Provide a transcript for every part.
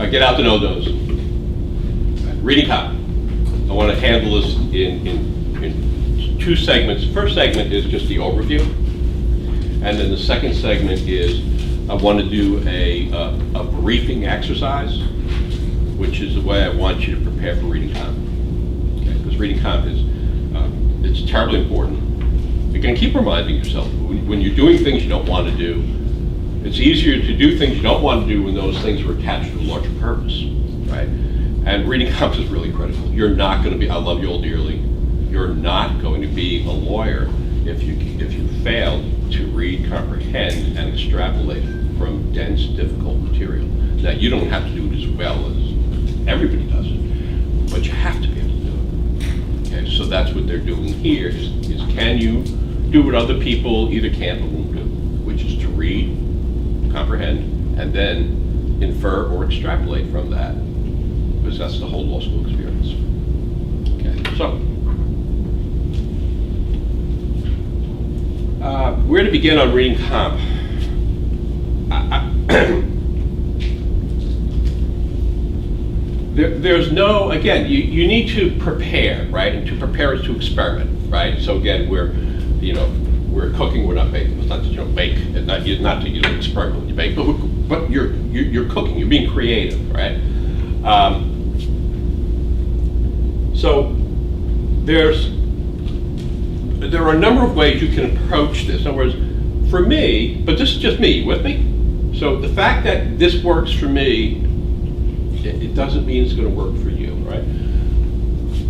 Get out to know those. Reading comp. I want to handle this in two segments. The first segment is just the overview, and then the second segment is I want to do a briefing exercise, which is the way I want you to prepare for reading comp. Okay, because reading comp is it's terribly important. You're going to keep reminding yourself when you're doing things you don't want to do. It's easier to do things you don't want to do when those things are attached to a larger purpose, right? And reading comp is really critical. You're not going to be, I love you all dearly, you're not going to be a lawyer if you fail to read, comprehend, and extrapolate from dense, difficult material. Now, you don't have to do it as well as everybody does it, but you have to be able to do it. Okay, so that's what they're doing here, is can you do what other people either can't or won't do, which is to read, comprehend, and then infer or extrapolate from that, because that's the whole law school experience. Okay, so where to begin on reading comp? There's no, again, you need to prepare, right? And to prepare is to experiment, right? So again, we're cooking, we're not baking. It's not that you don't bake, it's not that you don't experiment when you bake, but you're cooking, you're being creative, right? So there are a number of ways you can approach this. In other words, for me, but this is just me, with me? So the fact that this works for me, it doesn't mean it's going to work for you, right?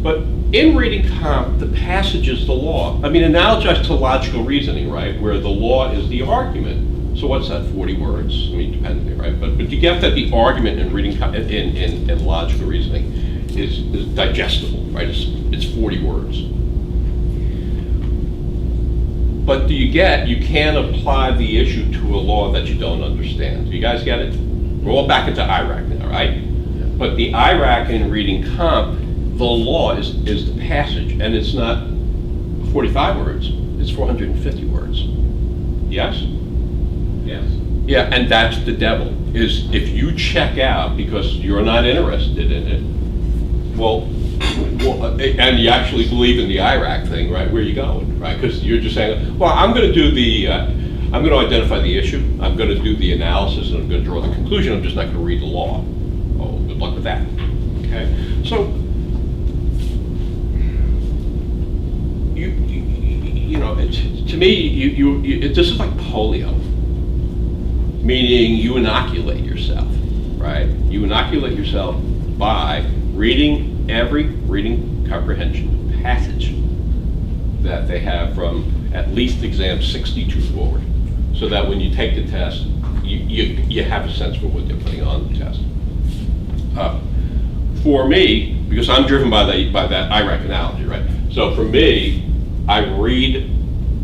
But in reading comp, the passage is the law. I mean, analogize to logical reasoning, right? Where the law is the argument. So what's that, 40 words? I mean, depending, right? But you get that the argument in reading comp, in logical reasoning is digestible, right? It's 40 words. But you can apply the issue to a law that you don't understand. Do you guys get it? We're all back into IRAC now, right? Yeah. But the IRAC in reading comp, the law is the passage, and it's not 45 words, it's 450 words. Yes? Yes. Yeah, and that's the devil, is if you check out because you're not interested in it, well, and you actually believe in the IRAC thing, right, where are you going, right? Because you're just saying, well, I'm going to I'm going to identify the issue, I'm going to do the analysis, and I'm going to draw the conclusion, I'm just not going to read the law. Oh, good luck with that, okay? So, to me, this is like polio, meaning you inoculate yourself, right? You inoculate yourself by reading every reading comprehension passage that they have from at least exam 62 forward, so that when you take the test, you have a sense for what they're putting on the test. For me, because I'm driven by that IRAC analogy, right? So for me, I read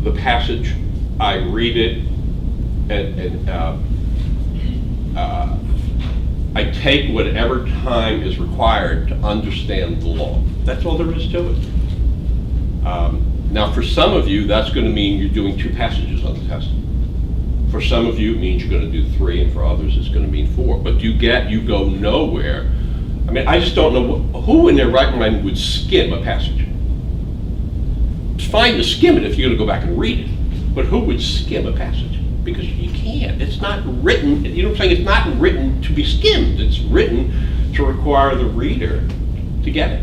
the passage, I read it, and I take whatever time is required to understand the law. That's all there is to it. Now, for some of you, that's going to mean you're doing 2 passages on the test. For some of you, it means you're going to do 3, and for others, it's going to mean 4. But you go nowhere. I mean, I just don't know who in their right mind would skim a passage. It's fine to skim it if you're going to go back and read it, but who would skim a passage? Because you can't. It's not written, you know what I'm saying? It's not written to be skimmed. It's written to require the reader to get it.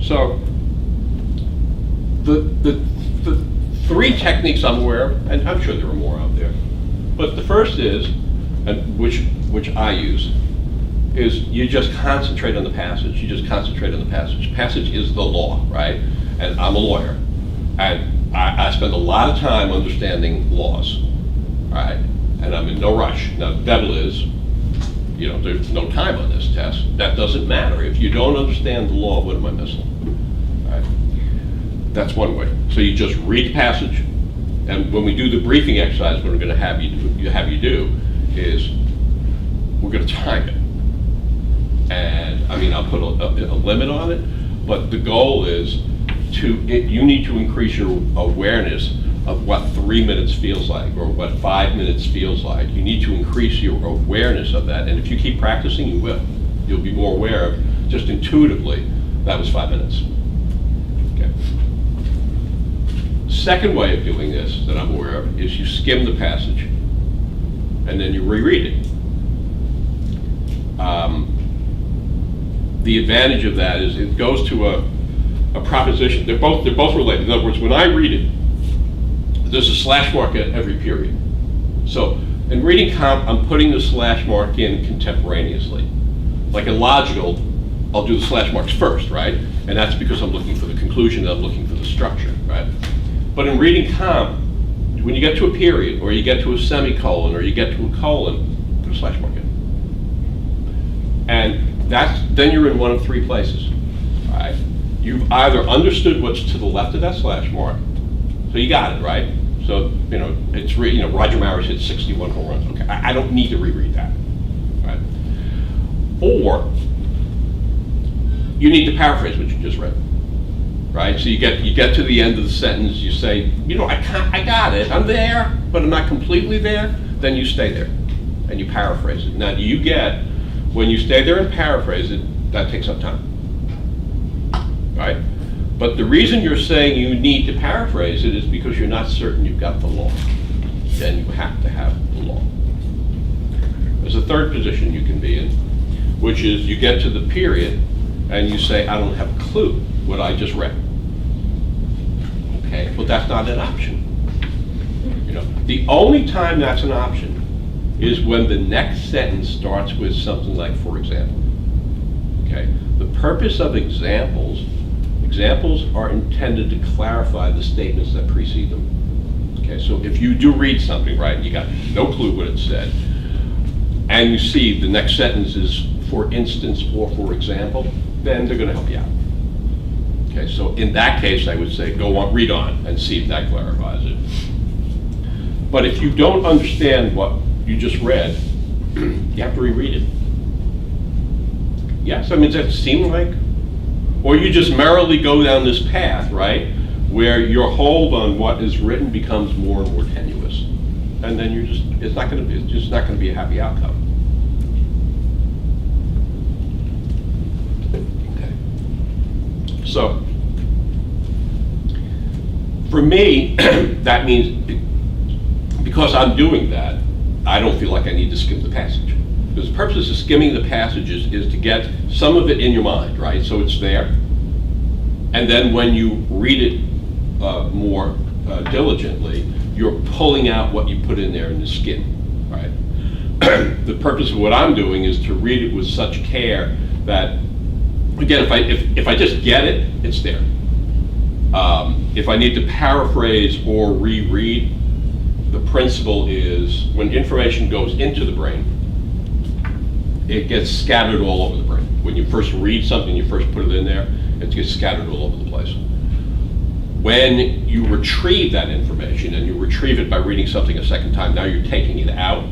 So, the 3 techniques I'm aware of, and I'm sure there are more out there, but the first is, and which I use, is you just concentrate on the passage. You just concentrate on the passage. Passage is the law, right? And I'm a lawyer, and I spend a lot of time understanding laws, right? And I'm in no rush. Now, the devil is, there's no time on this test. That doesn't matter. If you don't understand the law, what am I missing? Right? That's one way. So you just read the passage, and when we do the briefing exercise, what we're going to have you do is we're going to time it. And I mean, I'll put a limit on it, but the goal is you need to increase your awareness of what 3 minutes feels like or what 5 minutes feels like. You need to increase your awareness of that, and if you keep practicing, you will. You'll be more aware of, just intuitively, that was 5 minutes. Okay. Second way of doing this that I'm aware of is you skim the passage and then you reread it. The advantage of that is it goes to a proposition. They're both related. In other words, when I read it, there's a slash mark at every period. So in reading comp, I'm putting the slash mark in contemporaneously. Like in logical, I'll do the slash marks first, right? And that's because I'm looking for the conclusion, and I'm looking for the structure, right? But in reading comp, when you get to a period, or you get to a semicolon, or you get to a colon, put a slash mark in. And then you're in one of three places, right? You've either understood what's to the left of that slash mark, so you got it, right? So, it's Roger Maris hit 61 home runs. Okay, I don't need to reread that, right? Or you need to paraphrase what you just read, right? So you get to the end of the sentence, you say, I got it, I'm there, but I'm not completely there. Then you stay there and you paraphrase it. Now, when you stay there and paraphrase it, that takes up time, right? But the reason you're saying you need to paraphrase it is because you're not certain you've got the law. Then you have to have the law. There's a third position you can be in, which is you get to the period and you say, I don't have a clue what I just read. Okay, well that's not an option. The only time that's an option is when the next sentence starts with something like, for example. Okay, the purpose of examples are intended to clarify the statements that precede them. Okay, so if you do read something, right, you got no clue what it said, and you see the next sentence is for instance or for example, then they're going to help you out. Okay, so in that case, I would say go on, read on, and see if that clarifies it. But if you don't understand what you just read, you have to reread it. Yes, does that seem like? Or you just merrily go down this path, right, where your hold on what is written becomes more and more tenuous, and then it's just not going to be a happy outcome. Okay. So, for me, that means because I'm doing that, I don't feel like I need to skim the passage. Because the purpose of skimming the passages is to get some of it in your mind, right? So it's there. And then when you read it more diligently, you're pulling out what you put in there in the skim, right? The purpose of what I'm doing is to read it with such care that, again, if I just get it, it's there. If I need to paraphrase or reread, the principle is when information goes into the brain, it gets scattered all over the brain. When you first read something, you first put it in there, it gets scattered all over the place. When you retrieve that information, and you retrieve it by reading something a second time, now you're taking it out,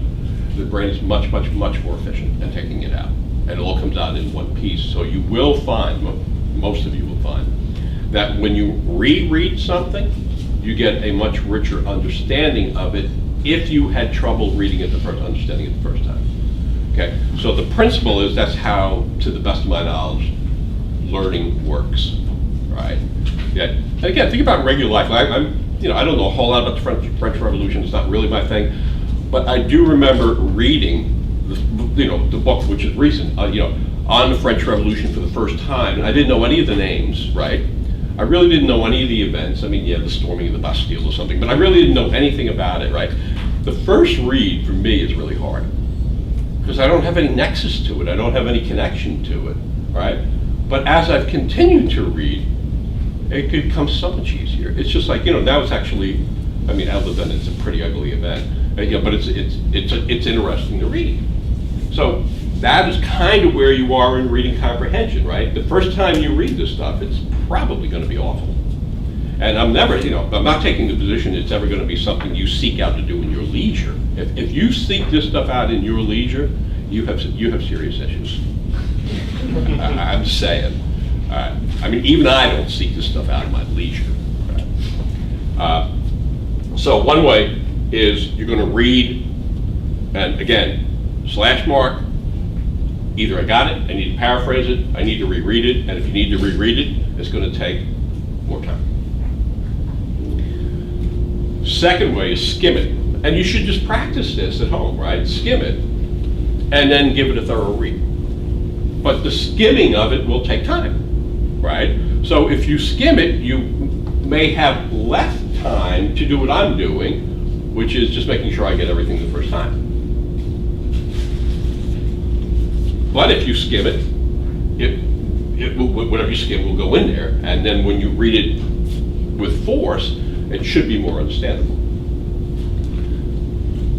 the brain is much, much, much more efficient at taking it out. And it all comes out in one piece. So you will find, most of you will find, that when you reread something, you get a much richer understanding of it if you had trouble understanding it the first time. Okay, so the principle is that's how, to the best of my knowledge, learning works, right? Yeah. And again, think about regular life. I don't know a whole lot about the French Revolution. It's not really my thing, but I do remember reading the book, which is recent, on the French Revolution for the first time, and I didn't know any of the names, right? I really didn't know any of the events. The storming of the Bastille or something, but I really didn't know anything about it, right? The first read for me is really hard because I don't have any nexus to it. I don't have any connection to it, right? But as I've continued to read, it becomes so much easier. It's just like, now it's actually, other than it's a pretty ugly event, but it's interesting to read. So that is kind of where you are in reading comprehension, right? The first time you read this stuff, it's probably going to be awful. And I'm not taking the position it's ever going to be something you seek out to do in your leisure. If you seek this stuff out in your leisure, you have serious issues. I'm saying. Even I don't seek this stuff out in my leisure. Right? So one way is you're going to read, and again, slash mark, either I got it, I need to paraphrase it, I need to reread it, and if you need to reread it, it's going to take more time. Second way is skim it. And you should just practice this at home, right? Skim it, and then give it a thorough read. But the skimming of it will take time, right? So if you skim it, you may have less time to do what I'm doing, which is just making sure I get everything the first time. But if you skim it, whatever you skim will go in there, and then when you read it with force, it should be more understandable.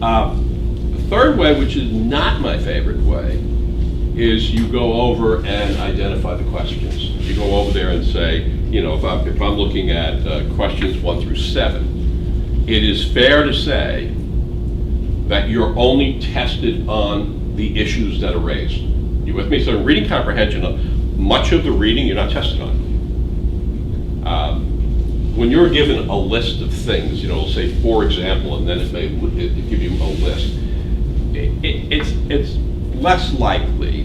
The third way, which is not my favorite way, is you go over and identify the questions. You go over there and say, you know, if I'm looking at questions 1 through 7, it is fair to say that you're only tested on the issues that are raised. You with me? So in reading comprehension, much of the reading you're not tested on. When you're given a list of things, you know, it'll say, for example, and then it give you a list. It's less likely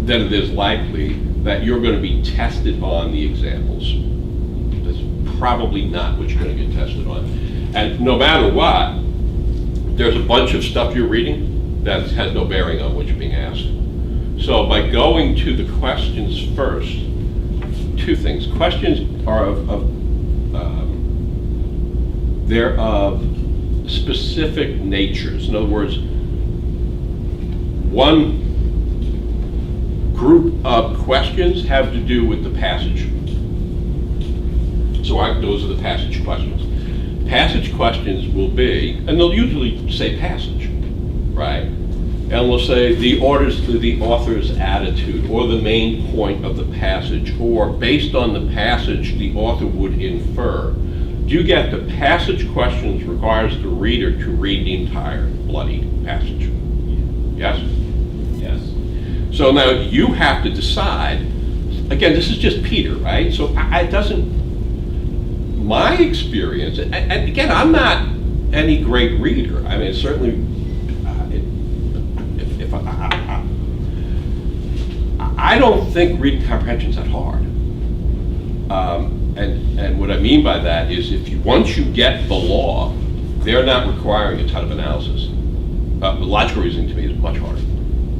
than it is likely that you're going to be tested on the examples. That's probably not what you're going to get tested on. And no matter what, there's a bunch of stuff you're reading that has no bearing on what you're being asked. So by going to the questions first, two things. Questions are they're of specific natures. In other words, one group of questions have to do with the passage. So those are the passage questions. Passage questions will be, and they'll usually say passage, right? And they'll say the author's attitude, or the main point of the passage, or based on the passage, the author would infer. Do you get the passage questions requires the reader to read the entire bloody passage? Yes? Yes. So now you have to decide, again, this is just Peter, right? So it doesn't, my experience, and again, I'm not any great reader. I mean, certainly, I don't think reading comprehension's that hard. And what I mean by that is once you get the law, they're not requiring a ton of analysis. Logical reasoning to me is much harder.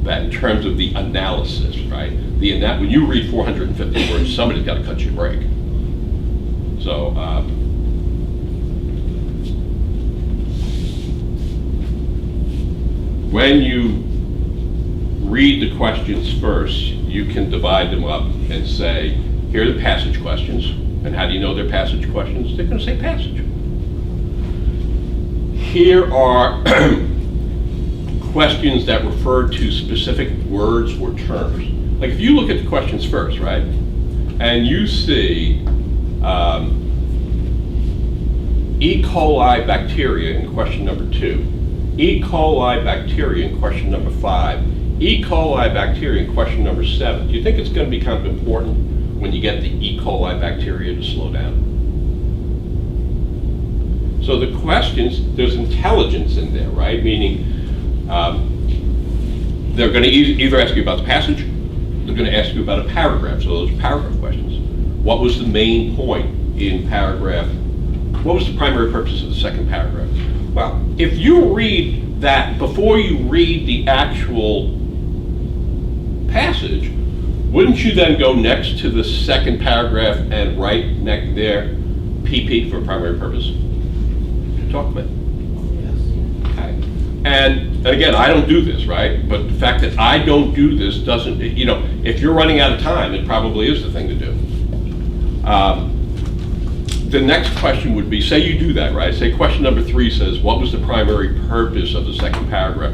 That in terms of the analysis, right? When you read 450 words, somebody's got to cut you a break. So, when you read the questions first, you can divide them up and say, here are the passage questions. And how do you know they're passage questions? They're going to say passage. Here are questions that refer to specific words or terms. Like if you look at the questions first, right? And you see E. coli bacteria in question number 2, E. coli bacteria in question number 5, E. coli bacteria in question number 7. Do you think it's going to be kind of important when you get the E. coli bacteria to slow down? So the questions, there's intelligence in there, right? Meaning they're going to either ask you about the passage, they're going to ask you about a paragraph. So those are paragraph questions. What was the main point in paragraph? What was the primary purpose of the second paragraph? Well, if you read that before you read the actual passage, wouldn't you then go next to the second paragraph and write next there PP for primary purpose? Talk about it. Yes. Okay. And again, I don't do this, right? But the fact that I don't do this doesn't, you know, if you're running out of time, it probably is the thing to do. The next question would be, say you do that, right? Say question number 3 says, what was the primary purpose of the second paragraph?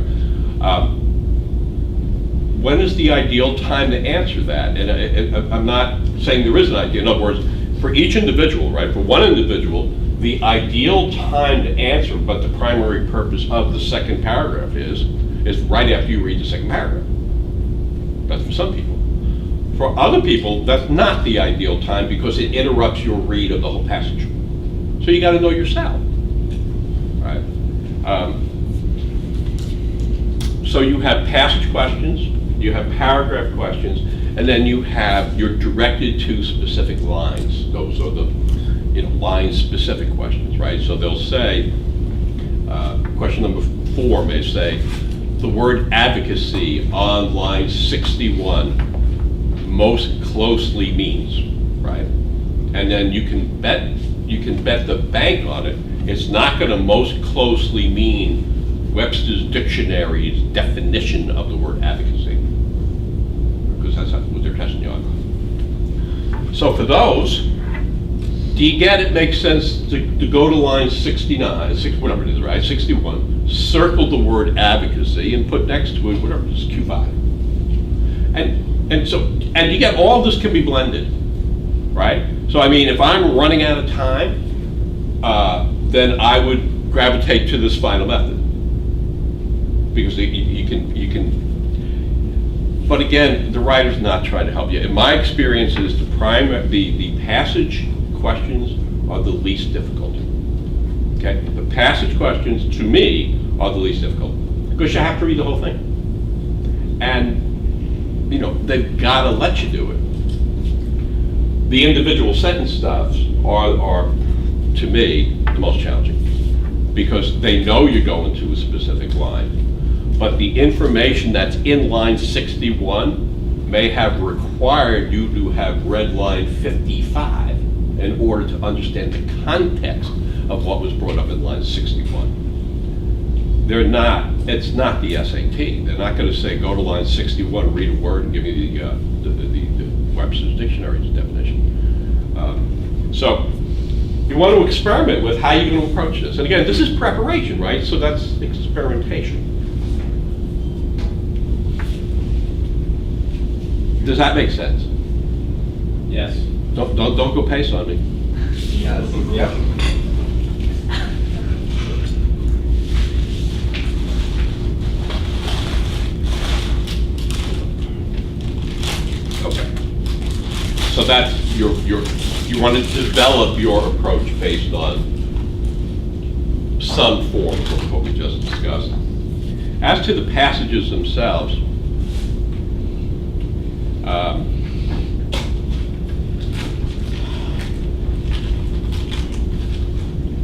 When is the ideal time to answer that? And I'm not saying there is an ideal. In other words, for each individual, right? For one individual, the ideal time to answer what the primary purpose of the second paragraph is right after you read the second paragraph. That's for some people. For other people, that's not the ideal time because it interrupts your read of the whole passage. So you got to know yourself, right? So you have passage questions, you have paragraph questions, and then you're directed to specific lines. Those are the line-specific questions, right? So they'll say, question number 4 may say, the word advocacy on line 61 most closely means, right? And then you can bet the bank on it. It's not going to most closely mean Webster's Dictionary's definition of the word advocacy, because that's what they're testing you on. So for those, do you get it makes sense to go to line 69, whatever it is, right? 61, circle the word advocacy and put next to it whatever it is, Q5. And you get all this can be blended, right? So I mean, if I'm running out of time, then I would gravitate to this final method, because you can. But again, the writer's not trying to help you. In my experience, is the passage questions are the least difficult. Okay, the passage questions to me are the least difficult because you have to read the whole thing, and they've got to let you do it. The individual sentence stuff are to me the most challenging because they know you're going to a specific line, but the information that's in line 61 may have required you to have read line 55 in order to understand the context of what was brought up in line 61. It's not the SAT. They're not going to say, go to line 61, read a word, and give me the Webster's Dictionary's definition. So you want to experiment with how you're going to approach this. And again, this is preparation, right? So that's experimentation. Does that make sense? Yes. Don't go pace on me. Yes. Yeah. Okay. So that's you want to develop your approach based on some form of what we just discussed. As to the passages themselves,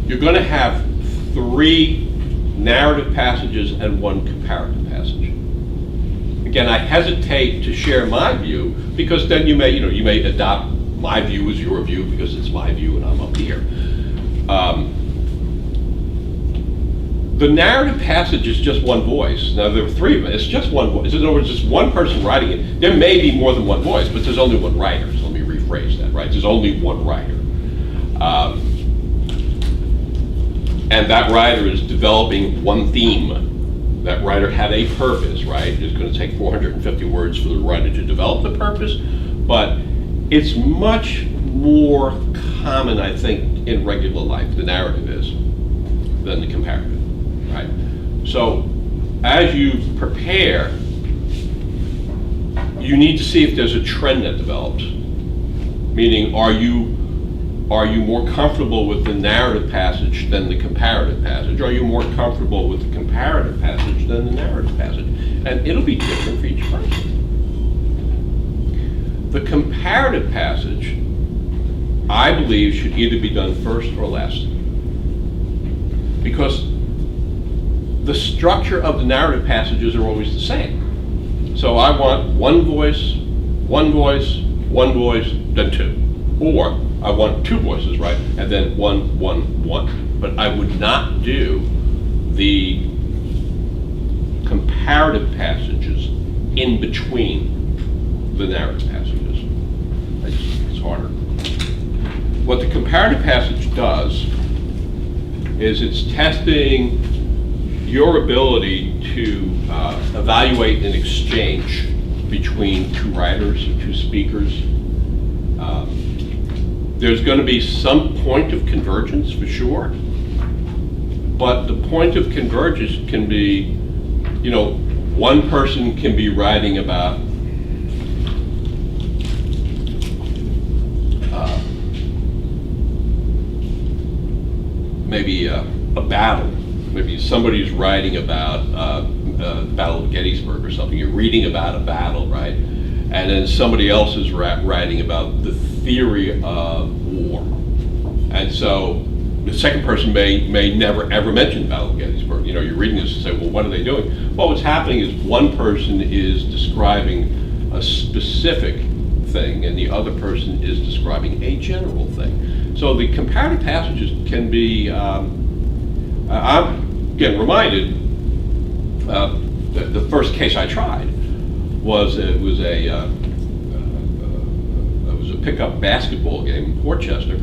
you're going to have 3 narrative passages and 1 comparative passage. Again, I hesitate to share my view because then you may adopt my view as your view because it's my view and I'm up here. The narrative passage is just one voice. Now there are 3 of them. It's just one voice. In other words, just one person writing it. There may be more than one voice, but there's only one writer. So let me rephrase that, right? There's only one writer. And that writer is developing one theme. That writer had a purpose, right? It's going to take 450 words for the writer to develop the purpose, but it's much more common, I think, in regular life, the narrative is, than the comparative, right? So as you prepare, you need to see if there's a trend that develops. Meaning, are you more comfortable with the narrative passage than the comparative passage? Are you more comfortable with the comparative passage than the narrative passage? And it'll be different for each person. The comparative passage, I believe, should either be done first or last. Because the structure of the narrative passages are always the same. So I want one voice, then 2. Or I want 2 voices, right? And then 1, 1, 1. But I would not do the comparative passages in between the narrative passages. It's harder. What the comparative passage does is it's testing your ability to evaluate an exchange between 2 writers or 2 speakers. There's going to be some point of convergence for sure, but the point of convergence can be, one person can be writing about maybe a battle. Maybe somebody's writing about the Battle of Gettysburg or something. You're reading about a battle, right? And then somebody else is writing about the theory of war. And so the second person may never ever mention the Battle of Gettysburg. You know, you're reading this and say, well, what are they doing? Well, what's happening is one person is describing a specific thing and the other person is describing a general thing. So the comparative passages can be, I'm again reminded, the first case I tried was it was a pickup basketball game in Portchester,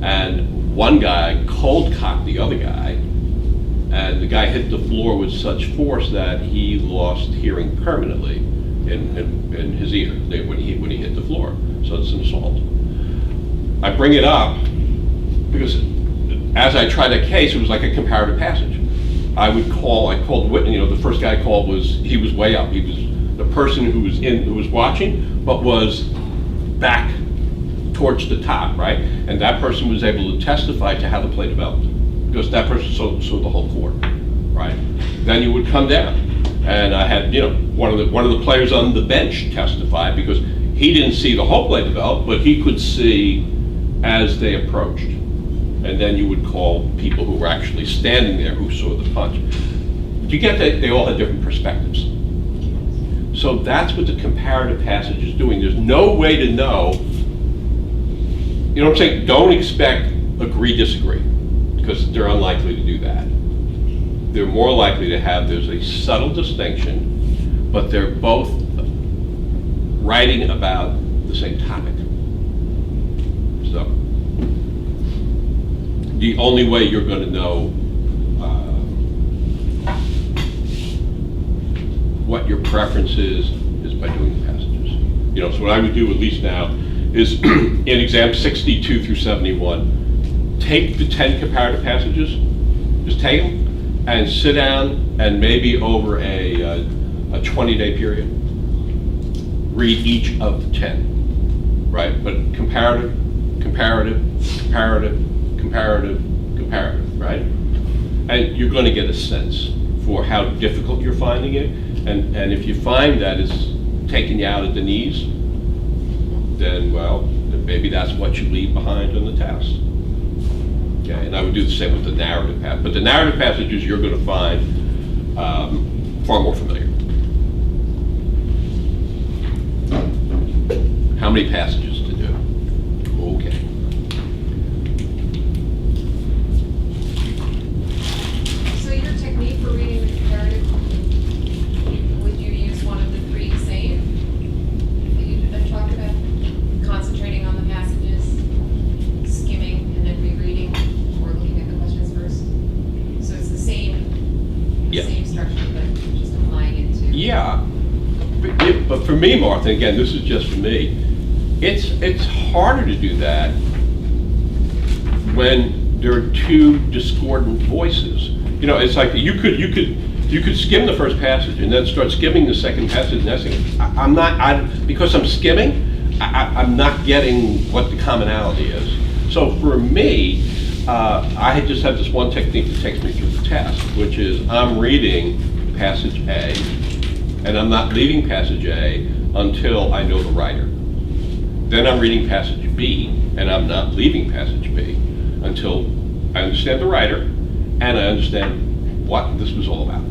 and one guy cold cocked the other guy, and the guy hit the floor with such force that he lost hearing permanently in his ear when he hit the floor. So it's an assault. I bring it up because as I tried that case, it was like a comparative passage. I called the witness. You know, the first guy I called was way up. He was the person who was watching, but was back towards the top, right? And that person was able to testify to how the play developed, because that person saw the whole court, right? Then you would come down, and I had, you know, one of the players on the bench testify, because he didn't see the whole play develop, but he could see as they approached. And then you would call people who were actually standing there who saw the punch. You get that they all had different perspectives. So that's what the comparative passage is doing. There's no way to know. You know what I'm saying? Don't expect agree, disagree, because they're unlikely to do that. They're more likely to have, there's a subtle distinction, but they're both writing about the same topic. So the only way you're going to know what your preference is by doing the passages. You know, so what I would do at least now is in exam 62 through 71, take the 10 comparative passages, just take them and sit down and maybe over a 20-day period, read each of the 10, right? But comparative, comparative, comparative, comparative, comparative, right? And you're going to get a sense for how difficult you're finding it. And if you find that it's taking you out at the knees, then, well, then maybe that's what you leave behind on the test. Okay, and I would do the same with the narrative passage. But the narrative passages you're going to find far more familiar. How many passages to do? Okay. So your technique for reading the comparative, would you use one of the three same that you talked about? Concentrating on the passages, skimming, and then rereading, or looking at the questions first? So it's the same, Yeah. same structure, but just applying it to... Yeah, but for me, Martha, again, this is just for me, it's harder to do that when there are two discordant voices. You know, it's like you could skim the first passage and then start skimming the second passage and that's it. Because I'm skimming, I'm not getting what the commonality is. So for me, I just have this one technique that takes me through the test, which is I'm reading passage A, and I'm not leaving passage A until I know the writer. Then I'm reading passage B, and I'm not leaving passage B until I understand the writer, and I understand what this was all about.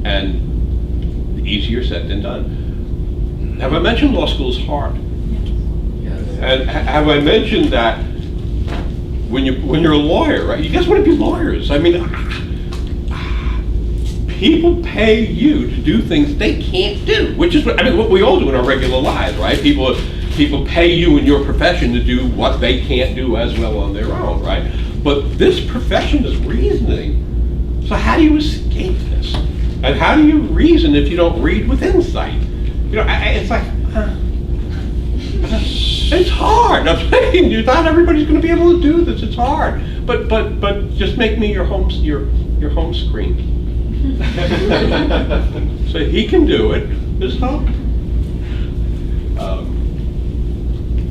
And easier said than done. Have I mentioned law school is hard? And have I mentioned that when you're a lawyer, right? You guys want to be lawyers. I mean, people pay you to do things they can't do, which is what we all do in our regular lives, right? People pay you in your profession to do what they can't do as well on their own, right? But this profession is reasoning. So how do you escape this? And how do you reason if you don't read with insight? You know, it's like, it's hard. I'm saying you thought everybody's going to be able to do this. It's hard. But just make me your home screen. So he can do it. There's hope.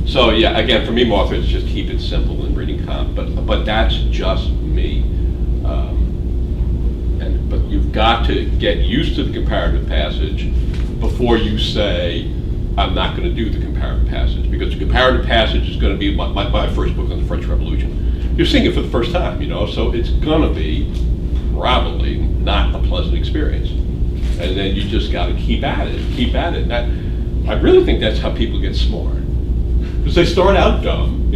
So yeah, again, for me, Martha, it's just keep it simple in reading comp. But that's just me. me. But you've got to get used to the comparative passage before you say, I'm not going to do the comparative passage, because the comparative passage is going to be my first book on the French Revolution. You're seeing it for the first time, so it's going to be probably not a pleasant experience. And then you just got to keep at it. I really think that's how people get smart. Because they start out dumb,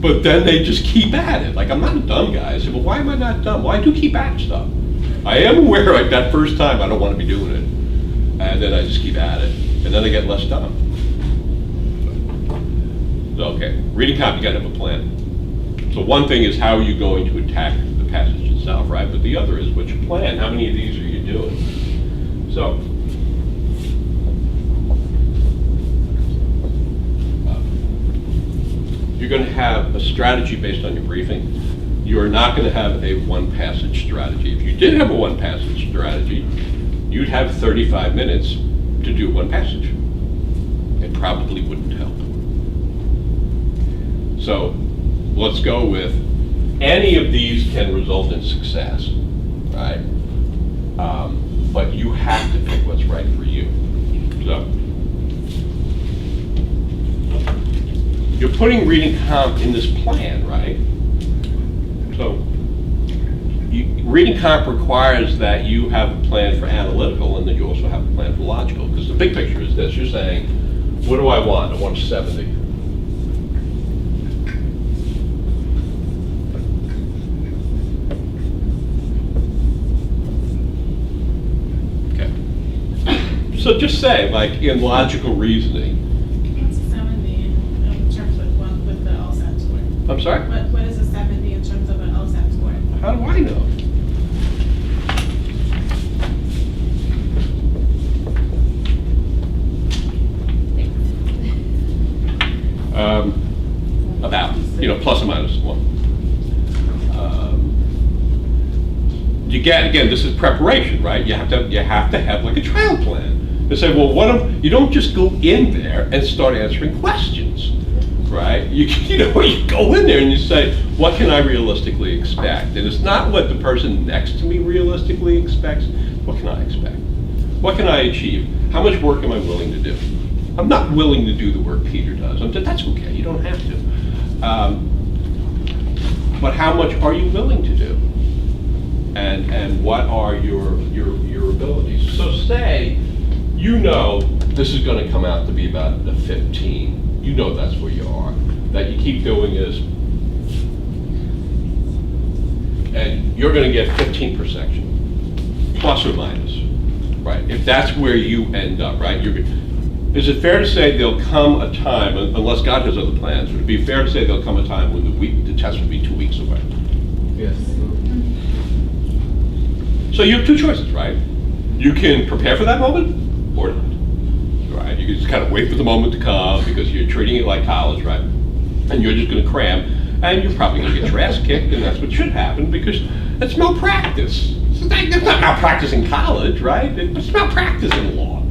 but then they just keep at it. Like, I'm not a dumb guy. I say, well, why am I not dumb? Well, I do keep at stuff. I am aware, like, that first time I don't want to be doing it. And then I just keep at it. And then I get less dumb. So, okay, reading comp, you got to have a plan. So one thing is, how are you going to attack the passage itself, right? But the other is, what's your plan? How many of these are you doing? So, you're going to have a strategy based on your briefing. You're not going to have a one-passage strategy. If you did have a one-passage strategy, you'd have 35 minutes to do one passage. It probably wouldn't help. So let's go with, any of these can result in success, right? But you have to pick what's right for you. So you're putting reading comp in this plan, right? So reading comp requires that you have a plan for analytical, and that you also have a plan for logical. Because the big picture is this: you're saying, what do I want? I want a 70. Okay. So just say, like, in logical reasoning. What's a 70 in terms of with the LSAT score? I'm sorry? What is a 70 in terms of an LSAT score? How do I know? About, plus or minus 1. You get, again, this is preparation, right? You have to have like a trial plan. And say, well, you don't just go in there and start answering questions, right? You go in there and you say, what can I realistically expect? And it's not what the person next to me realistically expects. What can I expect? What can I achieve? How much work am I willing to do? I'm not willing to do the work Peter does. That's okay, you don't have to. But how much are you willing to do? And what are your abilities? So say, this is going to come out to be about a 15. That's where you are. That you keep doing is, and you're going to get 15 per section, plus or minus, right? If that's where you end up, right? Is it fair to say there'll come a time, unless God has other plans, would it be fair to say there'll come a time when the test will be 2 weeks away? Yes. So you have two choices, right? You can prepare for that moment or not, right? You can just kind of wait for the moment to come because you're treating it like college, right? And you're just going to cram, and you're probably going to get your ass kicked, and that's what should happen because it's malpractice. It's not malpractice in college, right? It's malpractice in law.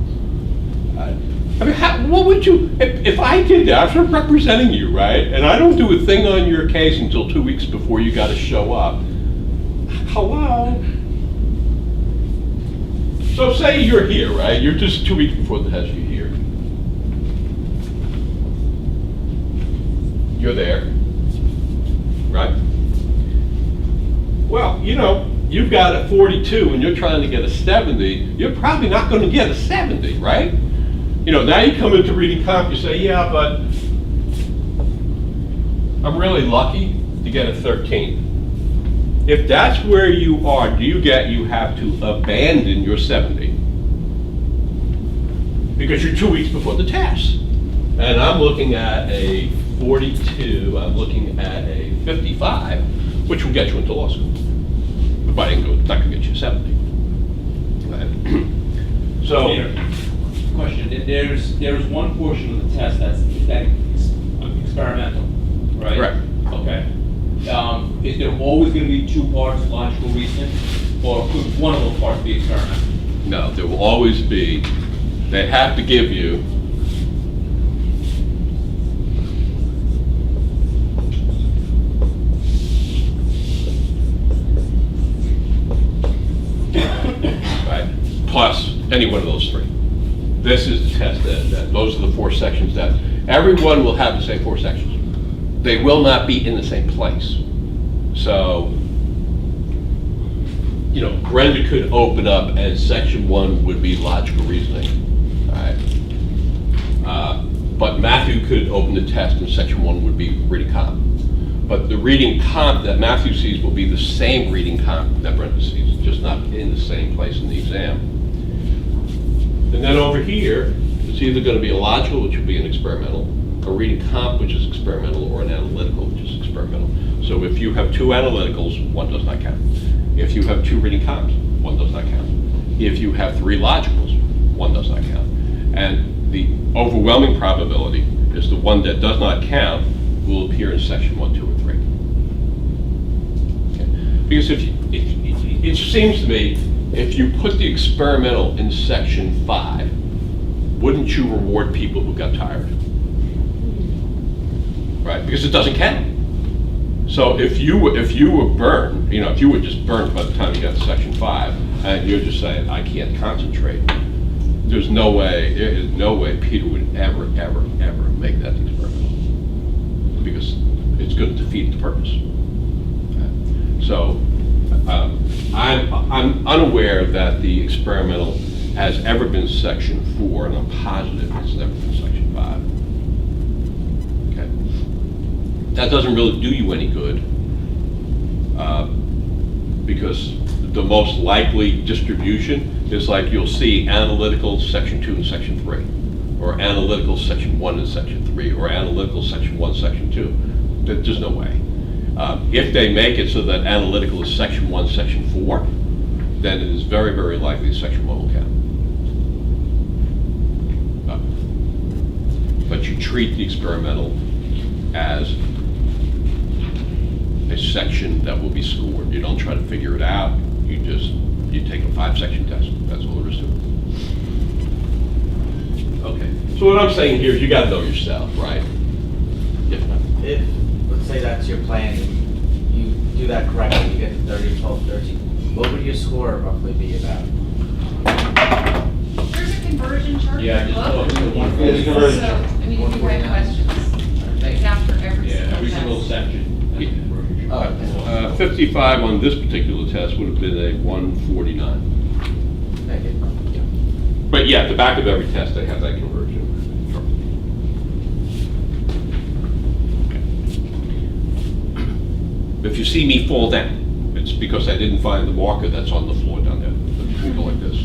What would you, if I did that, I'm representing you, right? And I don't do a thing on your case until 2 weeks before you got to show up. Hello? So say you're here, right? You're just 2 weeks before the test, you're here. You're there, right? Well, you've got a 42 and you're trying to get a 70, you're probably not going to get a 70, right? Now you come into reading comp, you say, yeah, but I'm really lucky to get a 13. If that's where you are, you have to abandon your 70. Because you're 2 weeks before the test. And I'm looking at a 42, I'm looking at a 55, which will get you into law school. But it's not going to get you 70. Right? So, Question, there's one portion of the test that's experimental, right? Correct. Okay. Is there always going to be two parts, logical reasoning, or could one of those parts be experimental? no, there will always be, they have to give you any one of those three. This is the test those are the 4 sections that everyone will have the same 4 sections. They will not be in the same place. So, you know, Brenda could open up and section 1 would be logical reasoning, all right? But Matthew could open the test and section 1 would be reading comp. But the reading comp that Matthew sees will be the same reading comp that Brenda sees, just not in the same place in the exam. And then over here, it's either going to be a logical, which would be an experimental, a reading comp, which is experimental, or an analytical, which is experimental. So if you have 2 analyticals, 1 does not count. If you have 2 reading comps, 1 does not count. If you have 3 logicals, 1 does not count. And the overwhelming probability is the one that does not count will appear in section 1, 2, or 3. Okay. Because it seems to me, if you put the experimental in section 5, wouldn't you reward people who got tired? Right, because it doesn't count. So if you were burned, you know, if you were just burned by the time you got to section 5, and you're just saying, I can't concentrate, there is no way Peter would ever make that experimental, because it's going to defeat the purpose. Okay. So I'm unaware that the experimental has ever been section 4, and I'm positive it's never been section 5. Okay. That doesn't really do you any good, because the most likely distribution is like you'll see analytical section 2 and section 3, or analytical section 1 and section 3, or analytical section 1, section 2. There's no way. If they make it so that analytical is section 1, section 4, then it is very, very likely section 1 will count. But you treat the experimental as a section that will be scored. You don't try to figure it out. You take a 5-section test. That's all there is to it. Okay. So what I'm saying here is you got to know yourself, right? Yeah. If, let's say that's your plan, and you do that correctly, you get to 30, 12, 13, what would your score roughly be about? There's a conversion chart in Yeah, the just book. look, it's a one- There's a conversion So, chart. I mean, you can write 149. questions. It's after every Yeah, single every single test. section. has a conversion. Oh, 55 on this particular test would have been a 149. thank you. But yeah, at the back of every test, they have that conversion. If you see me fall down, it's because I didn't find the marker that's on the floor down there. You can go like this.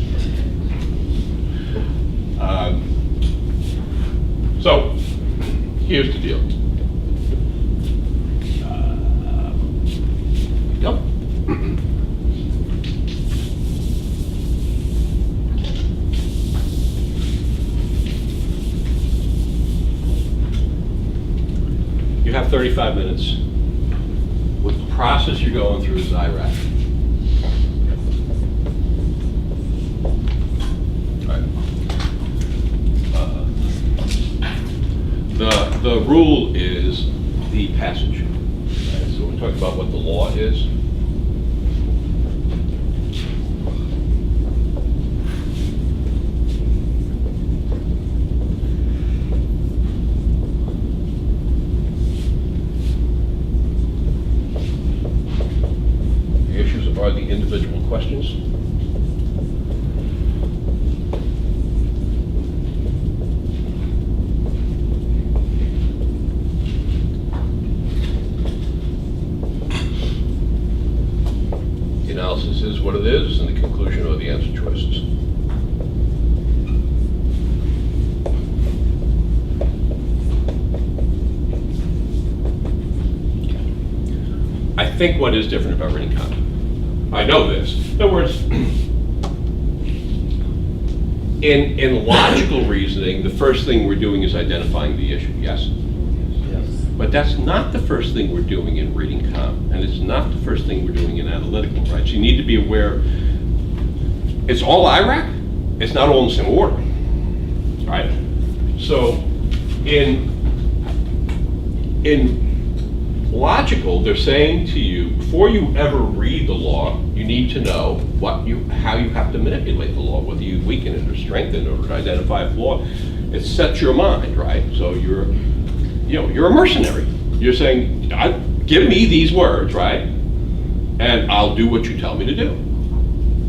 So, here's the deal. Yep. You have 35 minutes. With the process you're going through is IRAC. The rule is the passage. Right, so we talked about what the law is. The issues are the individual questions. The analysis is what it is, and the conclusion are the answer choices. I think what is different about reading comp, I know this. In other words, in logical reasoning, the first thing we're doing is identifying the issue, yes? Yes. But that's not the first thing we're doing in reading comp, and it's not the first thing we're doing in analytical, right? So you need to be aware, it's all IRAC, it's not all in the same order, right? So in logical, they're saying to you, before you ever read the law, you need to know how you have to manipulate the law, whether you weaken it or strengthen it or identify a flaw. It sets your mind, right? So you're a mercenary. You're saying, give me these words, right? And I'll do what you tell me to do.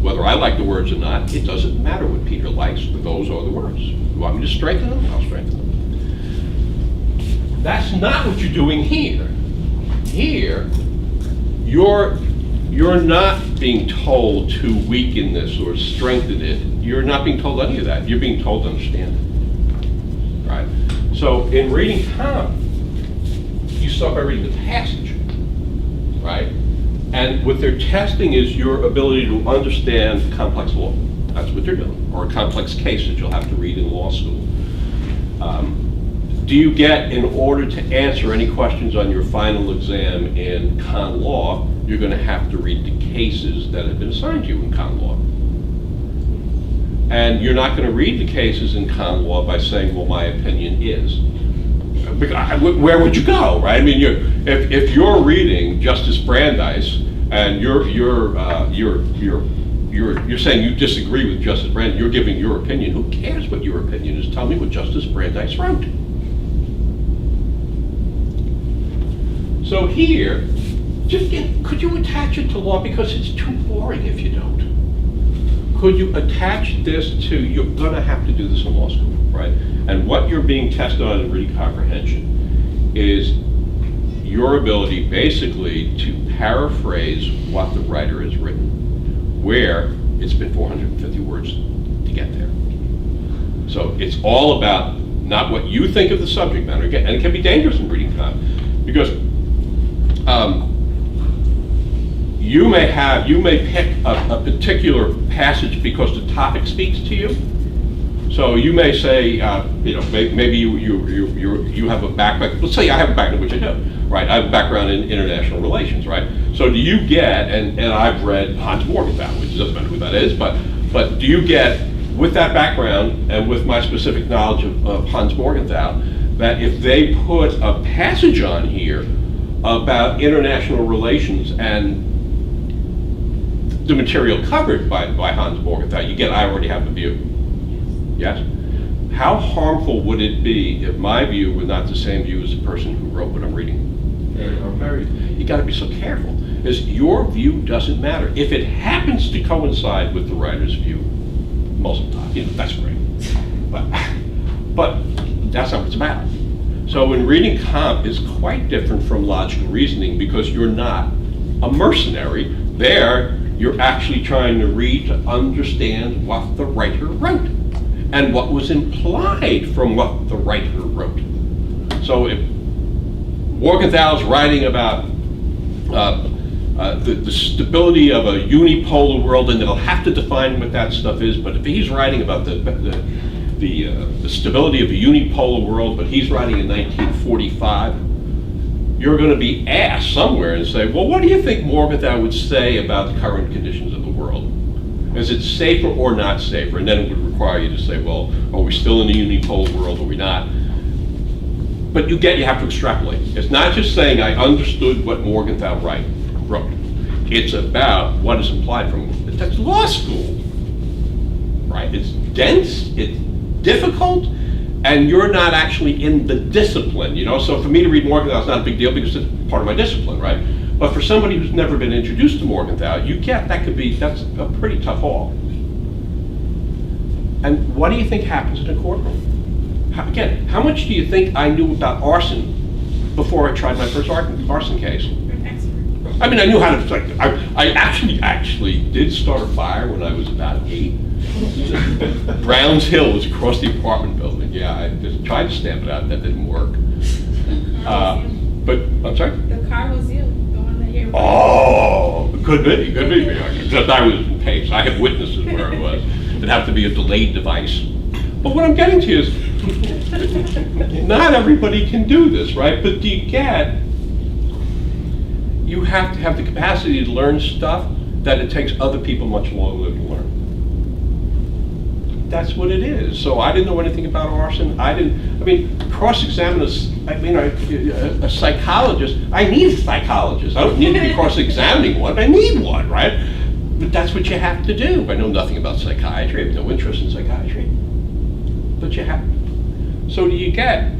Whether I like the words or not, it doesn't matter what Peter likes, those are the words. You want me to strengthen them? I'll strengthen them. That's not what you're doing here. Here, you're not being told to weaken this or strengthen it. You're not being told any of that. You're being told to understand it. Right? So in reading comp, you start by reading the passage. Right? And what they're testing is your ability to understand complex law. That's what they're doing. Or a complex case that you'll have to read in law school. Do you get, in order to answer any questions on your final exam in con law, you're going to have to read the cases that have been assigned to you in con law. And you're not going to read the cases in con law by saying, well, my opinion is. Where would you go, right? I mean, if you're reading Justice Brandeis and you're saying you disagree with Justice Brandeis, you're giving your opinion. Who cares what your opinion is? Tell me what Justice Brandeis wrote. So here, could you attach it to law? Because it's too boring if you don't. Could you attach this to, you're gonna have to do this in law school, right? And what you're being tested on in reading comprehension is your ability basically to paraphrase what the writer has written, where it's been 450 words to get there. So it's all about not what you think of the subject matter, and it can be dangerous in reading comp, because you may pick a particular passage because the topic speaks to you. So you may say, maybe you have a background. Let's say I have a background, which I do, right? I have a background in international relations, right? So do you get, and I've read Hans Morgenthau, which doesn't matter who that is, but do you get, with that background and with my specific knowledge of Hans Morgenthau, that if they put a passage on here about international relations and the material covered by Hans Morgenthau, I already have a view. Yes? How harmful would it be if my view were not the same view as the person who wrote what I'm reading? You got to be so careful, because your view doesn't matter. If it happens to coincide with the writer's view, most of the time, that's great. But that's not what it's about. So in reading comp is quite different from logical reasoning, because you're not a mercenary. There, you're actually trying to read to understand what the writer wrote and what was implied from what the writer wrote. So if Morgenthau's writing about the stability of a unipolar world, and they'll have to define what that stuff is, but if he's writing about the stability of a unipolar world, but he's writing in 1945, you're going to be asked somewhere and say, well, what do you think Morgenthau would say about the current conditions of the world? Is it safer or not safer? And then it would require you to say, well, are we still in a unipolar world or are we not? But you have to extrapolate. It's not just saying I understood what Morgenthau wrote. It's about what is implied from it. That's law school, right? It's dense, it's difficult, and you're not actually in the discipline, So for me to read Morgenthau is not a big deal because it's part of my discipline, right? But for somebody who's never been introduced to Morgenthau, that's a pretty tough haul. And what do you think happens in a courtroom? Again, how much do you think I knew about arson before I tried my first arson case? I mean, I knew how to, I actually did start a fire when I was about 8. Browns Hill was across the apartment building. Yeah, I just tried to stamp it out, that didn't work. But, I'm sorry? The car was you, the one that you. Oh, could be. Except I was in pace. I have witnesses where it was. It'd have to be a delayed device. But what I'm getting to is, not everybody can do this, right? But you have to have the capacity to learn stuff that it takes other people much longer to learn. That's what it is. So I didn't know anything about arson. Cross-examine a psychologist. I need a psychologist. I don't need to be cross-examining one. I need one, right? But that's what you have to do. I know nothing about psychiatry. I have no interest in psychiatry. But you have. So do you get?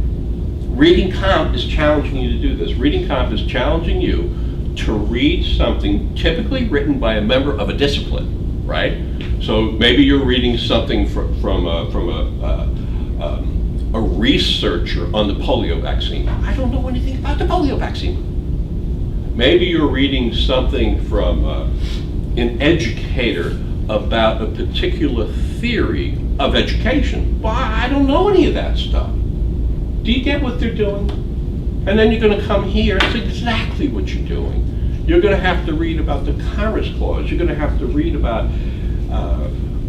Reading comp is challenging you to do this. Reading comp is challenging you to read something typically written by a member of a discipline, right? So maybe you're reading something from a researcher on the polio vaccine. I don't know anything about the polio vaccine. Maybe you're reading something from an educator about a particular theory of education. Well, I don't know any of that stuff. Do you get what they're doing? And then you're going to come here, it's exactly what you're doing. You're going to have to read about the Commerce Clause. You're going to have to read about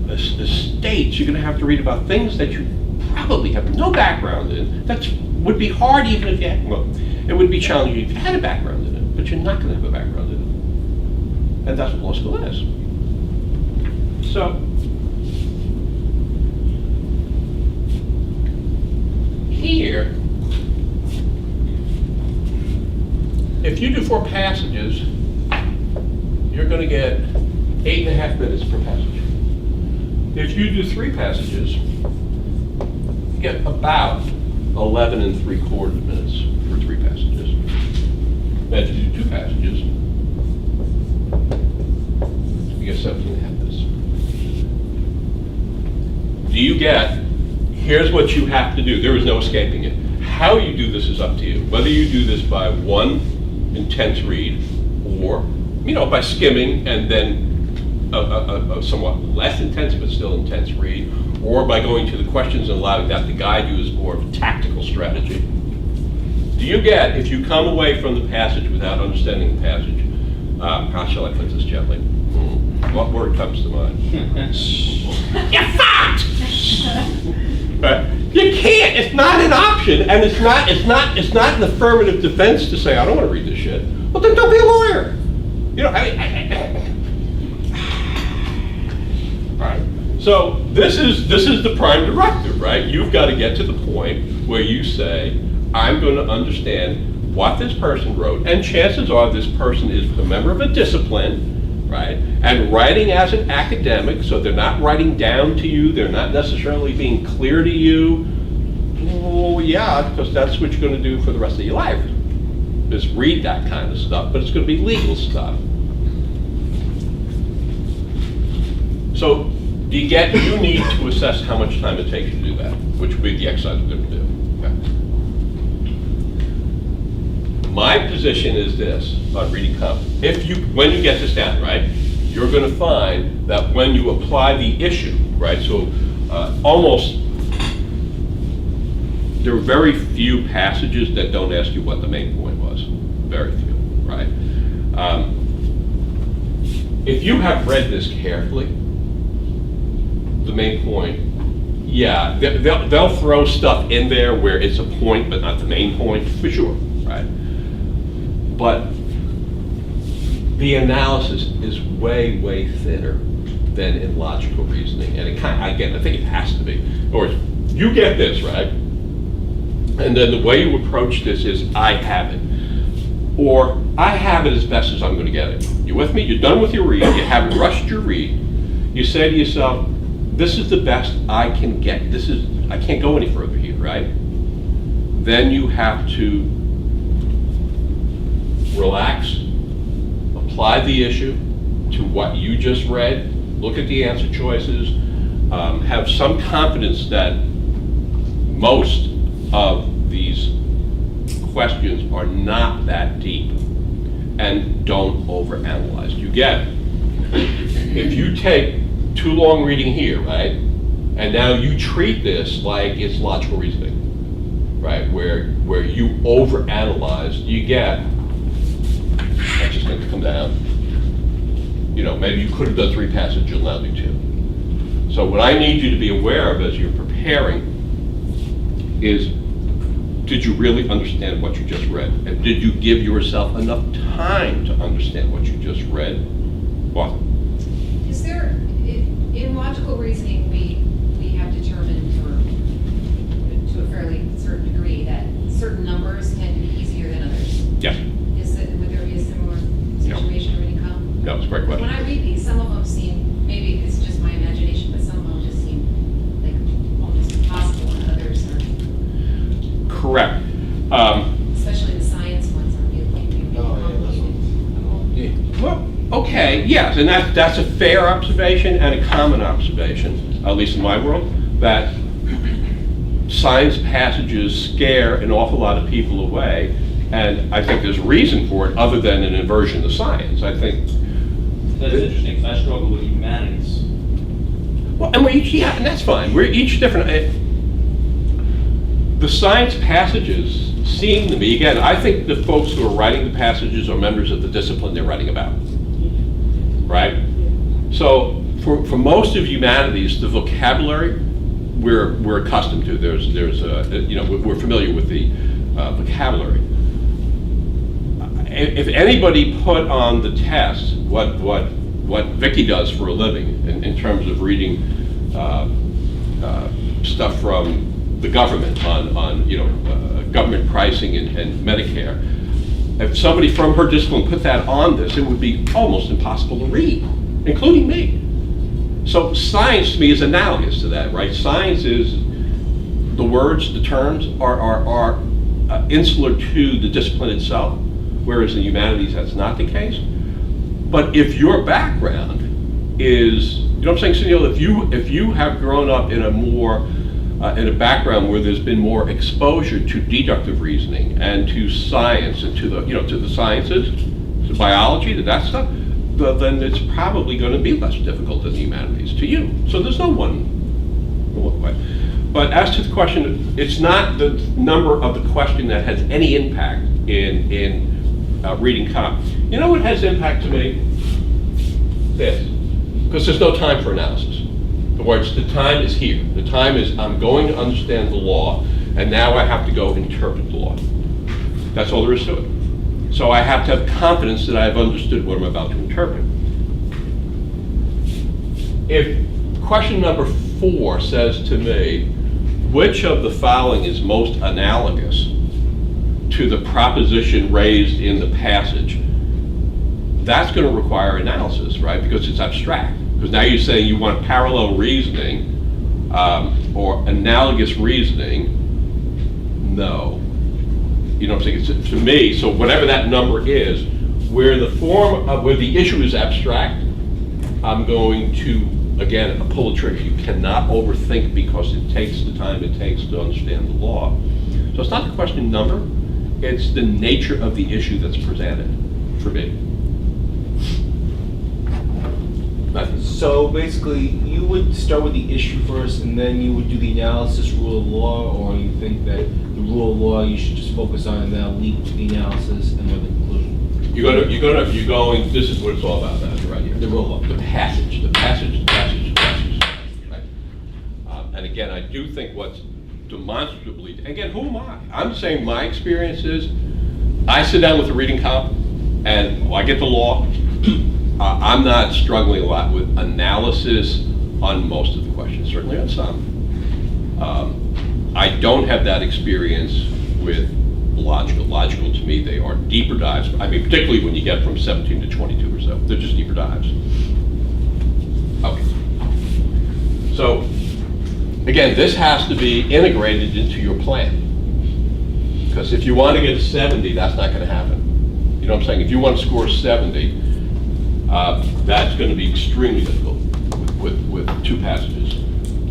estates. You're going to have to read about things that you probably have no background in. That would be hard even if you had, well, it would be challenging if you had a background in it, but you're not going to have a background in it. And that's what law school is. So, here, if you do 4 passages, you're going to get 8.5 minutes per passage. If you do 3 passages, you get about 11 3/4 minutes for 3 passages. And if you do 2 passages, you get 17.5 minutes. Do you get? Here's what you have to do. There is no escaping it. How you do this is up to you. Whether you do this by one intense read, or by skimming and then a somewhat less intense but still intense read, or by going to the questions and allowing that to guide you is more of a tactical strategy. Do you get, if you come away from the passage without understanding the passage, how shall I put this gently? What word comes to mind? You're fucked! Right? You can't. It's not an option, and it's not an affirmative defense to say I don't want to read this shit. Well, then don't be a lawyer. Right. So this is the prime directive, right? You've got to get to the point where you say I'm going to understand what this person wrote, and chances are this person is a member of a discipline. Right? And writing as an academic, so they're not writing down to you, they're not necessarily being clear to you. Oh yeah, because that's what you're going to do for the rest of your life. Is read that kind of stuff, but it's going to be legal stuff. So you need to assess how much time it takes you to do that, which would be the exercise we're going to do. Okay. My position is this on reading comp. When you get this down, right, you're going to find that when you apply the issue, right, so there are very few passages that don't ask you what the main point was. Very few, right? If you have read this carefully, the main point, yeah, they'll throw stuff in there where it's a point but not the main point, for sure, right? But the analysis is way, way thinner than in logical reasoning. And I think it has to be. Or you get this, right? And then the way you approach this is, I have it. Or, I have it as best as I'm going to get it. You with me? You're done with your read. You haven't rushed your read. You say to yourself, this is the best I can get. I can't go any further here, right? Then you have to relax, apply the issue to what you just read, look at the answer choices, have some confidence that most of these questions are not that deep, and don't overanalyze. You get it. If you take too long reading here, right, and now you treat this like it's logical reasoning, right, where you overanalyze, you get that's just going to come down. Maybe you could have done 3 passages, you'll now do 2. So what I need you to be aware of as you're preparing is, did you really understand what you just read? And did you give yourself enough time to understand what you just read? What? Is there, in logical reasoning, we fairly certain degree that certain numbers can be easier than others. Yes. Would there be a similar situation in reading comp? No, it's a great When question. I read these, some of them seem, maybe it's just my imagination, but some of them just seem like almost impossible, and others are, Correct. especially the science ones are really complicated. Well, okay, yes, and that's a fair observation and a common observation, at least in my world, that science passages scare an awful lot of people away, and I think there's reason for it other than an aversion to science. I think, That's interesting, 'cause I struggle with humanities. well, and we're each, yeah, and that's fine, we're each different. The science passages seem to me, again, I think the folks who are writing the passages are members of the discipline they're writing about, right? So for most of humanities, the vocabulary we're accustomed to. There's we're familiar with the vocabulary. If anybody put on the test what Vicky does for a living in terms of reading stuff from the government on government pricing and Medicare, if somebody from her discipline put that on this, it would be almost impossible to read, including me. So science to me is analogous to that, right? Science is the words, the terms are insular to the discipline itself, whereas in humanities that's not the case. But if your background is, you know what I'm saying, Sunil, if you have grown up in a background where there's been more exposure to deductive reasoning and to science and to the sciences, to biology, to that stuff, then it's probably going to be less difficult than the humanities to you. So there's no one way. But as to the question, it's not the number of the question that has any impact in reading comp. You know what has impact to me? This. Because there's no time for analysis. In other words, the time is here. The time is I'm going to understand the law, and now I have to go interpret the law. That's all there is to it. So I have to have confidence that I've understood what I'm about to interpret. If question number 4 says to me, which of the following is most analogous to the proposition raised in the passage, that's going to require analysis, right? Because it's abstract. Because now you're saying you want parallel reasoning or analogous reasoning. No. You know what I'm saying? It's, to me, so whatever that number is, where the issue is abstract, I'm going to, again, pull a trigger. You cannot overthink because it takes the time it takes to understand the law. So it's not the question number, it's the nature of the issue that's presented for me. So basically, you would start with the issue first, and then you would do the analysis, rule of law, or you think that the rule of law you should just focus on, and then I'll leap to the analysis and then the conclusion. You're going. This is what it's all about, now, right here. The rule of law, the passage. Right? And again, I do think what's demonstrably. Again, who am I? I'm saying my experience is, I sit down with a reading comp, and I get the law. I'm not struggling a lot with analysis on most of the questions, certainly on some. I don't have that experience with logical. Logical, to me, they are deeper dives. I mean, particularly when you get from 17 to 22 or so. They're just deeper dives. Okay. So, again, this has to be integrated into your plan. Because if you want to get a 70, that's not going to happen. You know what I'm saying? If you want to score 70, that's going to be extremely difficult with 2 passages.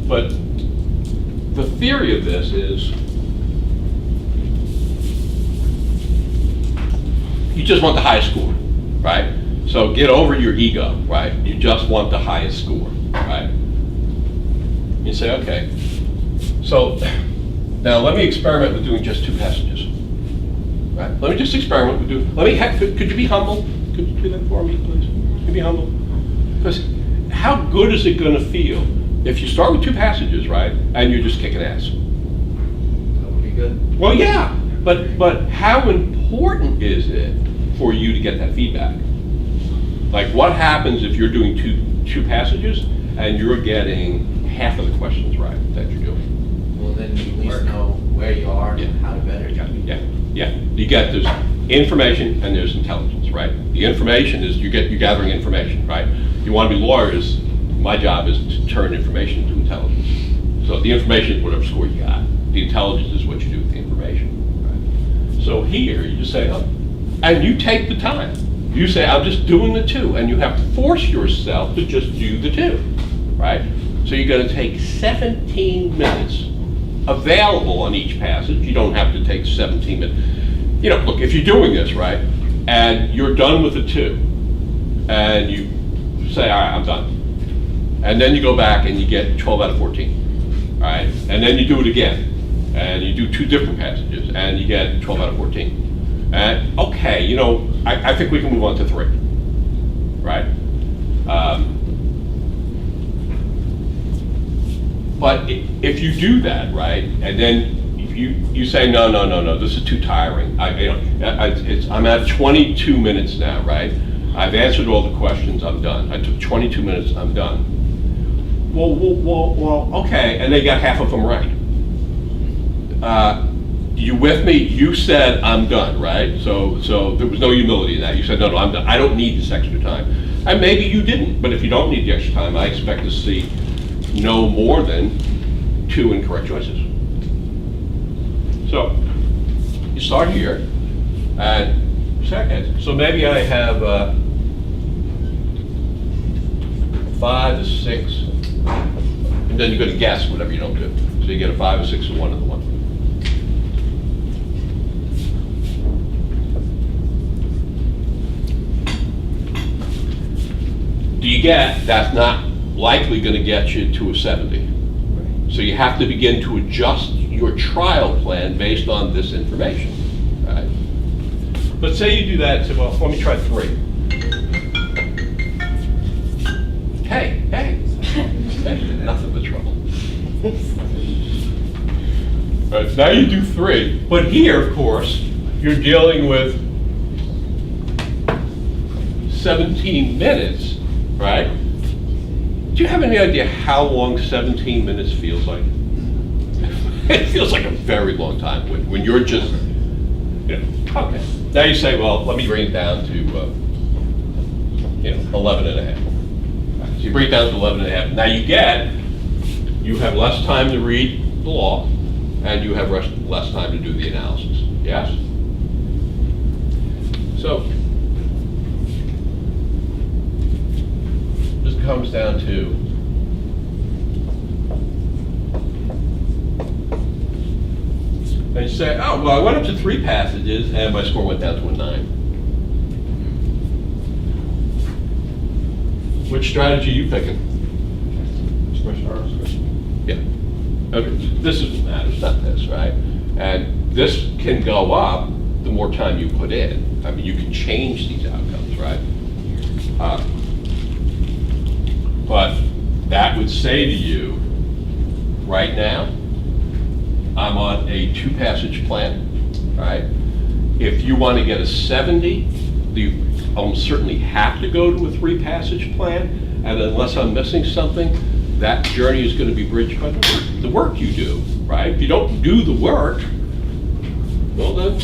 But the theory of this is you just want the highest score, right? So get over your ego, right? You just want the highest score, right? You say, okay, so now let me experiment with doing just 2 passages, right? Let me just experiment with doing, could you be humble? Could you do that for me, please? Could you be humble? Because how good is it going to feel if you start with 2 passages, right, and you're just kicking ass? That would be good. Well, yeah, but how important is it for you to get that feedback? Like, what happens if you're doing two passages and you're getting half of the questions right that you're doing? Well, then you at least know where you are Yeah. and how to better do it. Yeah. You get there's information and there's intelligence, right? The information is you're gathering information, right? You want to be lawyers, my job is to turn information into intelligence. So the information is whatever score you got. The intelligence is what you do with the information, right? So here, you just say, oh, and you take the time. You say, I'm just doing the two, and you have to force yourself to just do the two, right? So you're going to take 17 minutes available on each passage. You don't have to take 17 minutes. You know, look, if you're doing this, right, and you're done with the two, and you say, all right, I'm done. And then you go back and you get 12 out of 14, all right? And then you do it again, and you do two different passages, and you get 12 out of 14. And, okay, you know, I think we can move on to 3, right? But if you do that, right, and then you say, no, this is too tiring. I'm at 22 minutes now, right? I've answered all the questions, I'm done. I took 22 minutes, I'm done. Well, okay, and they got half of them right. You with me? You said I'm done, right? So there was no humility in that. You said, no, I'm done. I don't need this extra time. And maybe you didn't, but if you don't need the extra time, I expect to see no more than 2 incorrect choices. So you start here, and second, so maybe I have 5, a 6, and then you're going to guess whatever you don't do. So you get a 5, a 6, a 1, and a 1. Do you get that's not likely going to get you to a 70? So you have to begin to adjust your trial plan based on this information, right? Let's say you do that and say, well, let me try 3. Hey, nothing but trouble. All right, now you do 3, but here, of course, you're dealing with 17 minutes, right? Do you have any idea how long 17 minutes feels like? It feels like a very long time when you're just, you know, okay. Now you say, well, let me bring it down to, 11 and a half. So you bring it down to 11 and a half. Now you have less time to read the law, and you have less time to do the analysis. Yes? So, this comes down to and you say, oh, well, I went up to 3 passages and my score went down to a 9. Which strategy are you picking? Yeah. Okay. This is what matters, not this, right? And this can go up the more time you put in. I mean, you can change these outcomes, right? But that would say to you, right now, I'm on a 2-passage plan, right? If you want to get a 70, you almost certainly have to go to a 3-passage plan, and unless I'm missing something, that journey is going to be bridged by the work you do, right? If you don't do the work, well then,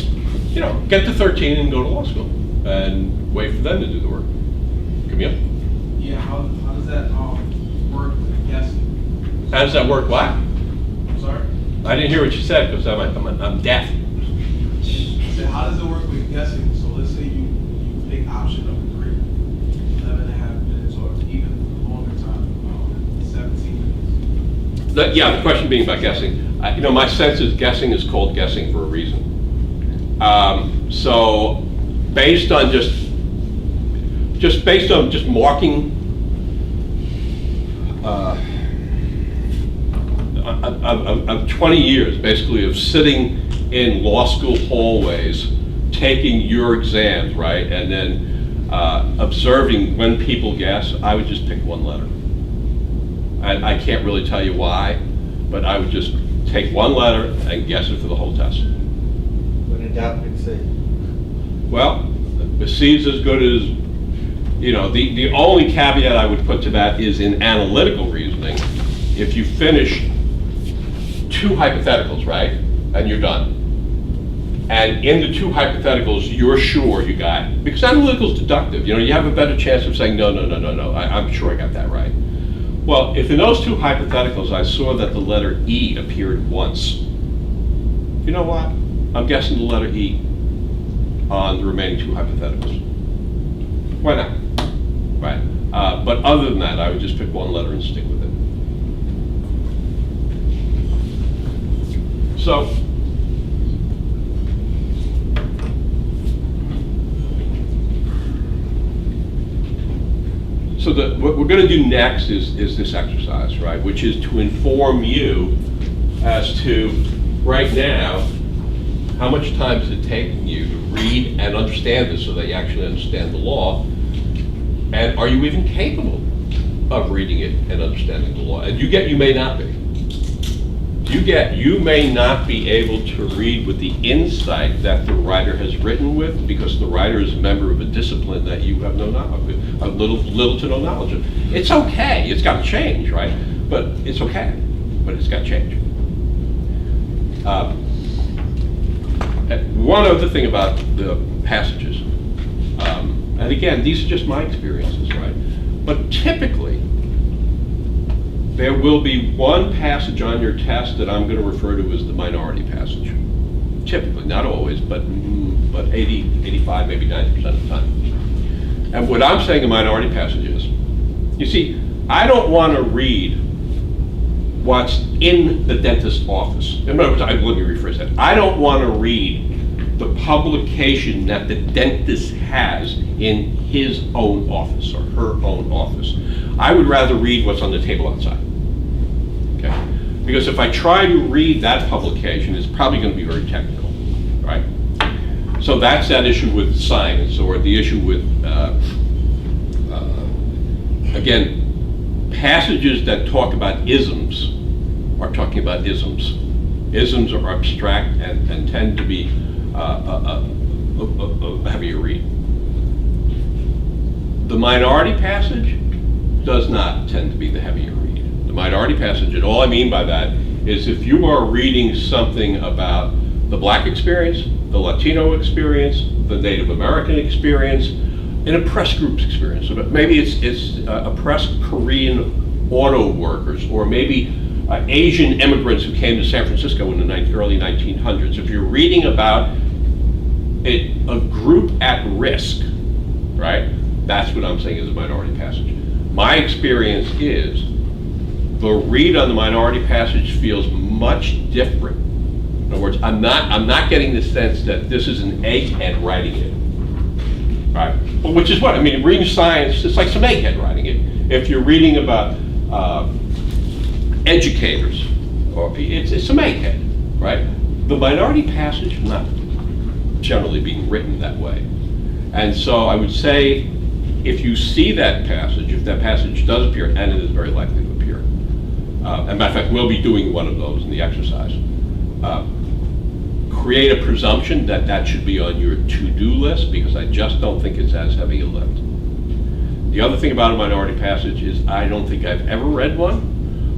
get to 13 and go to law school, and wait for them to do the work. Camille? Yeah, how does that work with guessing? How does that work? What? I'm sorry? I didn't hear what you said because I'm deaf. I said, how does it work with guessing? So let's say you pick option number 3, 11 and a half minutes, or even longer time, 17 minutes. Yeah, the question being about guessing. My sense is guessing is called guessing for a reason. So based on just marking of 20 years, basically, of sitting in law school hallways, taking your exams, right, and then observing when people guess, I would just pick one letter. And I can't really tell you why, but I would just take one letter and guess it for the whole test. When in doubt, pick C. Well, the C is as good as, the only caveat I would put to that is in analytical reasoning. If you finish two hypotheticals, right? And you're done. And in the two hypotheticals, you're sure you got, because analytical is deductive, you know, you have a better chance of saying, no, I'm sure I got that right. Well, if in those two hypotheticals I saw that the letter E appeared once, you know what? I'm guessing the letter E on the remaining two hypotheticals. Why not? Right. But other than that, I would just pick one letter and stick with it. So, what we're going to do next is this exercise, right? Which is to inform you as to, right now, how much time is it taking you to read and understand this so that you actually understand the law? And are you even capable of reading it and understanding the law? And you may not be. You may not be able to read with the insight that the writer has written with, because the writer is a member of a discipline that you have no knowledge, little to no knowledge of. It's okay. It's got to change, right? But it's okay. But it's got to change. One other thing about the passages, and again, these are just my experiences, right? But typically, there will be one passage on your test that I'm going to refer to as the minority passage. Typically, not always, but 80, 85, maybe 90% of the time. And what I'm saying a minority passage is, you see, I don't want to read what's in the dentist's office. In other words, let me rephrase that. I don't want to read the publication that the dentist has in his own office or her own office. I would rather read what's on the table outside. Okay? Because if I try to read that publication, it's probably going to be very technical, right? So that's that issue with science, or the issue with, again, passages that talk about isms are talking about isms. Isms are abstract and tend to be a heavier read. The minority passage does not tend to be the heavier read. The minority passage, and all I mean by that is if you are reading something about the Black experience, the Latino experience, the Native American experience, an oppressed group's experience. So maybe it's oppressed Korean auto workers, or maybe Asian immigrants who came to San Francisco in the early 1900s. If you're reading about a group at risk, right? That's what I'm saying is a minority passage. My experience is the read on the minority passage feels much different. In other words, I'm not getting the sense that this is an egghead writing it, right? Well, which is what I mean. Reading science, it's like some egghead writing it. If you're reading about educators, or it's some egghead, right? The minority passage not generally being written that way, and so I would say, if you see that passage, if that passage does appear, and it is very likely to appear, and matter of fact, we'll be doing one of those in the exercise. Create a presumption that that should be on your to-do list, because I just don't think it's as heavy a lift. The other thing about a minority passage is I don't think I've ever read one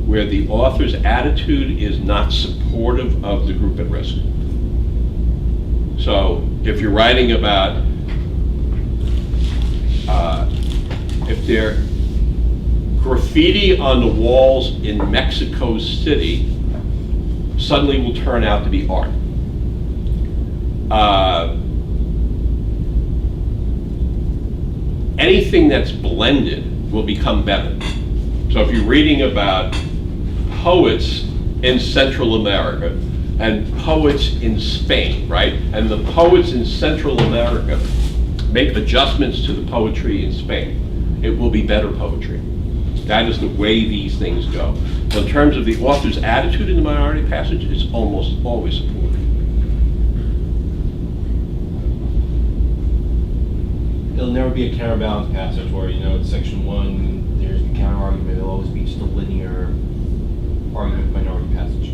where the author's attitude is not supportive of the group at risk. So if you're writing about, if there graffiti on the walls in Mexico City suddenly will turn out to be art. Anything that's blended will become better. So if you're reading about poets in Central America and poets in Spain, right? And the poets in Central America make adjustments to the poetry in Spain, it will be better poetry. That is the way these things go. So in terms of the author's attitude in the minority passage, it's almost always supportive. It'll never be a counterbalance passage where, you know, it's section 1, there's the counter argument, it'll always be just a linear argument minority passage.